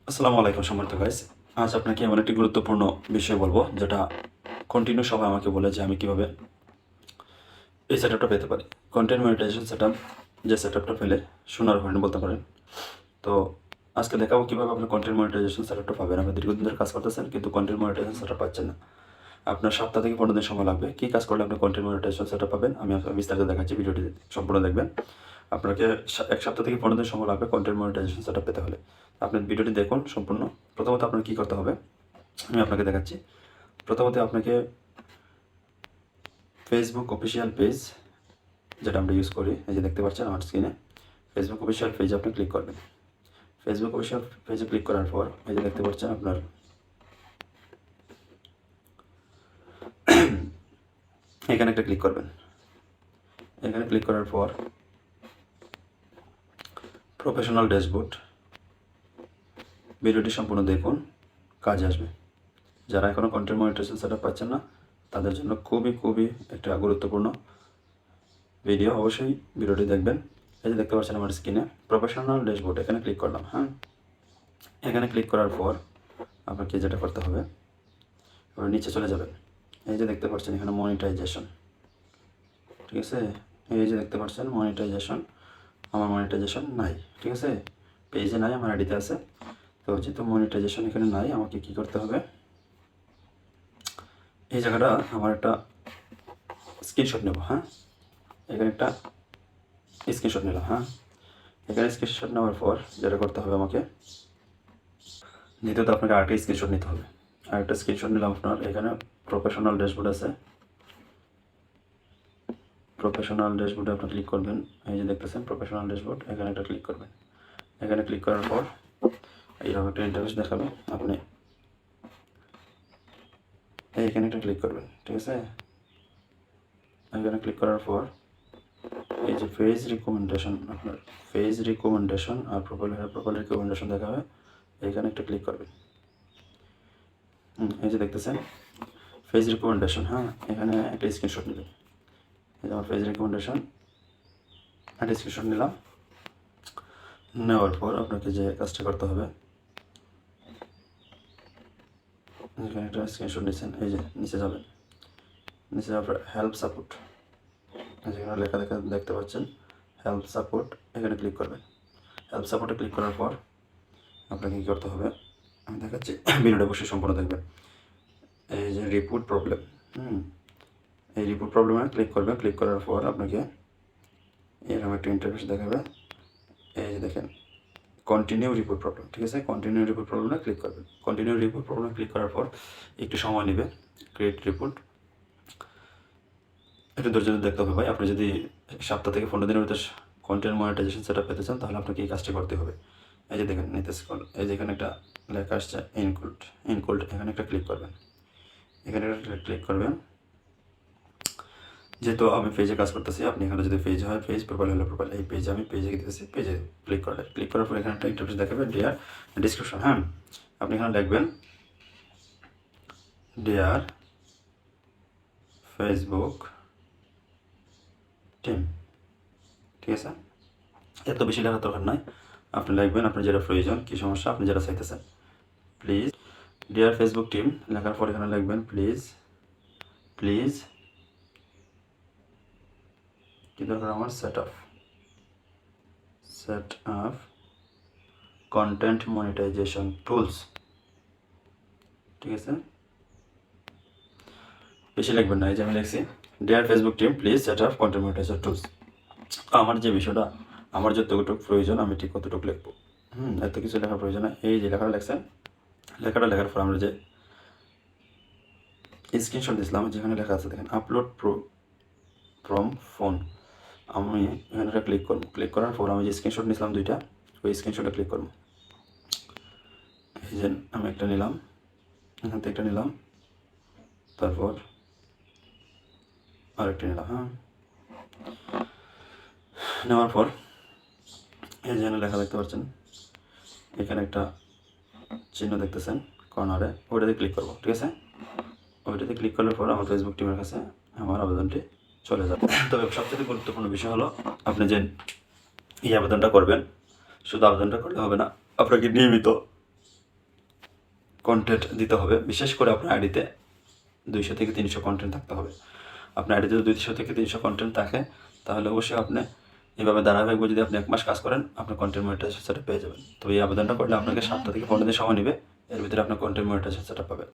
আসসালামু আলাইকুম সম্মানিত গাইস। আজ আপনাকে এমন একটি গুরুত্বপূর্ণ বিষয় বলবো যেটা কন্টিনিউ সবাই আমাকে বলে যে আমি কিভাবে এই সেটআপটা পেতে পারি। কন্টেন্ট মনিটাইজেশন সেটআপ, যে সেটআপটা পেলে সোনার হরিণ বলতে পারেন। তো আজকে দেখাবো কিভাবে আপনি কন্টেন্ট মনিটাইজেশন সেটআপটা পাবেন। আপনি দীর্ঘদিন ধরে কাজ করতেছেন কিন্তু কন্টেন্ট মনিটাইজেশন সেটআপ পাচ্ছেন না। আপনার সপ্তাহ থেকে 15 দিন সময় লাগবে। কী কাজ করলে আপনি কন্টেন্ট মনিটাইজেশন সেটআপ পাবেন আমি আপনাকে বিস্তারিত দেখাচ্ছি, ভিডিওটি সম্পূর্ণ দেখবেন। আপনাকে এক সপ্তাহ থেকে 15 দিন সময় লাগবে কন্টেন্ট মনিটাইজেশন সেটআপ পেতে হলে। আপনি ভিডিওটি দেখুন সম্পূর্ণ। প্রথমত আপনার কী করতে হবে আমি আপনাকে দেখাচ্ছি। প্রথমত আপনাকে ফেসবুক অফিসিয়াল পেজ, যেটা আমরা ইউজ করি, এই যে দেখতে পাচ্ছেন আমার স্ক্রিনে, ফেসবুক অফিসিয়াল পেজে আপনি ক্লিক করবেন। ফেসবুক অফিসিয়াল পেজে ক্লিক করার পর এই যে দেখতে পাচ্ছেন আপনার এখানে একটা ক্লিক করবেন। এখানে ক্লিক করার পর প্রফেশনাল ড্যাশবোর্ড, ভিডিওটি সম্পূর্ণ দেখুন, কাজে আসবে। যারা এখনও কন্টেন্ট মনিটাইজেশন সেটআপ পাচ্ছেন না তাদের জন্য খুবই একটা গুরুত্বপূর্ণ ভিডিও, অবশ্যই ভিডিওটি দেখবেন। এই যে দেখতে পাচ্ছেন আমার স্ক্রিনে প্রফেশনাল ড্যাশবোর্ড, এখানে ক্লিক করলাম। হ্যাঁ, এখানে ক্লিক করার পর আপনাকে যেটা করতে হবে, এবার নিচে চলে যাবেন। এই যে দেখতে পাচ্ছেন এখানে মনিটাইজেশন, ঠিক আছে। এই যে দেখতে পাচ্ছেন মনিটাইজেশন, আমার মনিটাইজেশন নাই, ঠিক আছে, পেজে নাই, আমার আইডিতে আছে। তো যেহেতু মনিটাইজেশন এখানে নাই, আমাকে কি করতে হবে, এই জায়গাটা আমার একটা স্ক্রিনশট নেব। হ্যাঁ, এখানে একটা স্ক্রিনশট নিলাম। হ্যাঁ, এখানে স্ক্রিনশট নেওয়ার পর যেটা করতে হবে আমাকে, দ্বিতীয়ত আপনাকে আরেকটা স্ক্রিনশট নিতে হবে। আরেকটা স্ক্রিনশট নিলাম আপনার, এখানে প্রফেশনাল ড্যাশবোর্ড আছে, প্রফেশনাল ড্যাশবোর্ডে আপনি ক্লিক করবেন। এই যে দেখতেছেন প্রফেশনাল ড্যাশবোর্ড, এখানে একটা ক্লিক করবেন। এখানে ক্লিক করার পর এইরকম একটা ইন্টারফেস দেখাবে। আপনি এইখানে একটা ক্লিক করবেন, ঠিক আছে। এখানে ক্লিক করার পর এই যে পেজ রিকমেন্ডেশন, আপনার পেজ রিকমেন্ডেশন আর প্রোফাইল রিকমেন্ডেশন দেখাবে, এইখানে একটা ক্লিক করবেন। এই যে দেখতেছেন পেজ রিকমেন্ডেশন। হ্যাঁ, এখানে একটা স্ক্রিনশট নেবেন। এই যে আমার পেজ রিকমেন্ডেশন, একটা স্ক্রিনশট নিলাম। নেওয়ার পর আপনাকে যে কাজটা করতে হবে, এখানে একটা স্ক্রিনশট নিচ্ছেন, এই যে নিচে যাবেন। নিচে যাওয়ার হেল্প সাপোর্ট, যেখানে লেখা দেখতে পাচ্ছেন হেল্প সাপোর্ট, এখানে ক্লিক করবেন। হেল্প সাপোর্টে ক্লিক করার পর আপনাকে কী করতে হবে আমি দেখাচ্ছি, ভিডিওটা অবশ্যই সম্পূর্ণ দেখবেন। এই যে রিপোর্ট প্রবলেম, এই রিপোর্ট প্রবলেমে ক্লিক করবেন। ক্লিক করার পর আপনাকে এরকম একটা ইন্টারফেস দেখাবে। এই যে দেখেন কন্টিনিউ রিপোর্ট প্রবলেম, ঠিক আছে। কন্টিনিউ রিপোর্ট প্রবলেমে ক্লিক করবেন। কন্টিনিউ রিপোর্ট প্রবলেমে ক্লিক করার পর একটু সময় নেবে ক্রিয়েট রিপোর্ট, একটু ধৈর্য ধরে দেখতে হবে ভাই। আপনি যদি সপ্তাহ থেকে 15 দিনের ভিতরে কন্টেন্ট মনিটাইজেশন সেটআপ পেতে চান তাহলে আপনাকে এই কাজটি করতে হবে। এই যে দেখেন নিতে স্ক্রল, এই যে এখানে একটা লেখা আসছে ইনক্লুড, এখানে একটা ক্লিক করবেন। এখানে একটা ক্লিক করবেন। যেহেতু আমি পেজে কাজ করতেছি, আপনি এখানে যদি পেজ হয় পেজ, প্রোফাইল হলে প্রোফাইল, এই পেজে আমি পেজে দিতেছি, পেজে ক্লিক করার পর এখানে একটা ইন্টারফেস দেখাবে ডিয়ার ডিসক্রিপশন। হ্যাঁ, আপনি এখানে লিখবেন ডিয়ার ফেসবুক টিম, ঠিক আছে। এত বেশি লেখার দরকার নাই, আপনি লিখবেন আপনার যেটা প্রয়োজন, কী সমস্যা আপনি যেটা চাইতেছেন। প্লিজ ডিয়ার ফেসবুক টিম লেখার পর এখানে লিখবেন প্লিজ কী দরকার আমার set up content monetization tools, ঠিক আছে। বেশি লিখবেন না, এই যে আমি লিখছি dear Facebook team please set up content monetization tools. আমার যে বিষয়টা, আমার যতটুকু প্রয়োজন আমি ঠিক কতটুকু লিখবো। এত কিছু লেখার প্রয়োজন না। এই যে লেখাটা লেখছেন, লেখাটা লেখার পর আমরা যে স্ক্রিনশট দিয়েছিলাম, যেখানে লেখা আছে দেখেন আপলোড ফ্রম ফোন, আমি এখানে একটা ক্লিক করবো। ক্লিক করার পর আমি যে স্ক্রিনশট নিয়েছিলাম দুইটা, ওই স্ক্রিনশটে ক্লিক করবো। এই যে আমি একটা নিলাম, এখান থেকে একটা নিলাম, তারপর আরেকটা নিলাম। হ্যাঁ, নেওয়ার পর এই যে লেখা দেখতে পাচ্ছেন, এখানে একটা চিহ্ন দেখতেছেন কর্নারে, ওইটাতে ক্লিক করবো, ঠিক আছে। ওইটাতে ক্লিক করার পর আমার ফেসবুক টিমের কাছে আমার আবেদনটি চলে যাবে। তবে সবচেয়ে গুরুত্বপূর্ণ বিষয় হলো আপনি যে এই আবেদনটা করবেন, শুধু আবেদনটা করলে হবে না, আপনাকে নিয়মিত কন্টেন্ট দিতে হবে। বিশেষ করে আপনার আইডিতে 200 থেকে 300 কন্টেন্ট থাকতে হবে। আপনার আইডিতে যদি 200 থেকে 300 কন্টেন্ট থাকে, তাহলে অবশ্যই আপনি এভাবে ধারাবাহিকভাবে যদি আপনি 1 মাস কাজ করেন, আপনার কন্টেন্ট মনিটাইজেশন সেটআপ পেয়ে যাবেন। তো এই আবেদনটা করলে আপনাকে 7 থেকে 15 দিন সময় নেবে। এর ভিতরে আপনার কন্টেন্ট মনিটাইজেশন সেটআপ পাবেন।